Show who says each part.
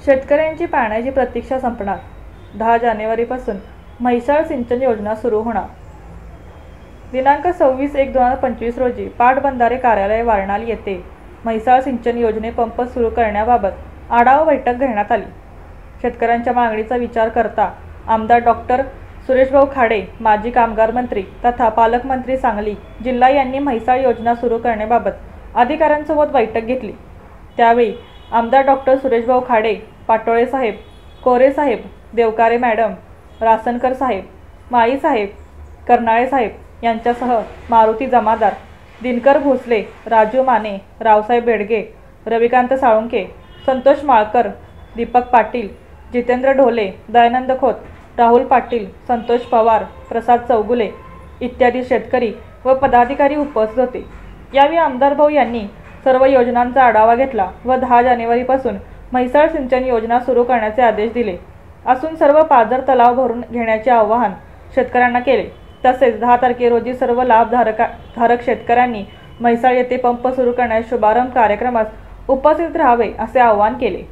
Speaker 1: शेतकऱ्यांची पाण्याची प्रतीक्षा संपणार. 10 जानेवारीपासून म्हैसाळ सिंचन योजना सुरू होणार. दिनांक 26/1/2025 रोजी पाटबंधारे कार्यालय वारणाल येथे म्हैसाळ सिंचन योजने पंप सुरू करण्याबाबत आढावा बैठक घेण्यात आली. शेतकऱ्यांच्या मागणीचा विचार करता आमदार डॉक्टर सुरेशभाऊ खाडे, माजी कामगार मंत्री तथा पालकमंत्री सांगली जिल्हा यांनी म्हैसाळ योजना सुरू करण्याबाबत अधिकाऱ्यांसोबत बैठक घेतली. त्यावेळी आमदार डॉक्टर सुरेशभाऊ खाडे, पाटोळे साहेब, कोरे साहेब, देवकारे मॅडम, रासनकर साहेब, माळी साहेब, कर्नाळे साहेब यांच्यासह मारुती जमादार, दिनकर भोसले, राजू माने, रावसाहेब बेडगे, रविकांत साळुंके, संतोष माळकर, दीपक पाटील, जितेंद्र ढोले, दयानंद खोत, राहुल पाटील, संतोष पवार, प्रसाद चौगुले इत्यादी शेतकरी व पदाधिकारी उपस्थित होते. यावेळी आमदार भाऊ यांनी सर्व योजनांचा आढावा घेतला व 10 जानेवारीपासून म्हैसाळ सिंचन योजना सुरू करण्याचे आदेश दिले असून सर्व पाझर तलाव भरून घेण्याचे आवाहन शेतकऱ्यांना केले. तसेच 10 तारखे रोजी सर्व लाभधारक शेतकऱ्यांनी म्हैसाळ येथे पंप सुरू करण्याच्या शुभारंभ कार्यक्रमास उपस्थित राहावे असे आवाहन केले.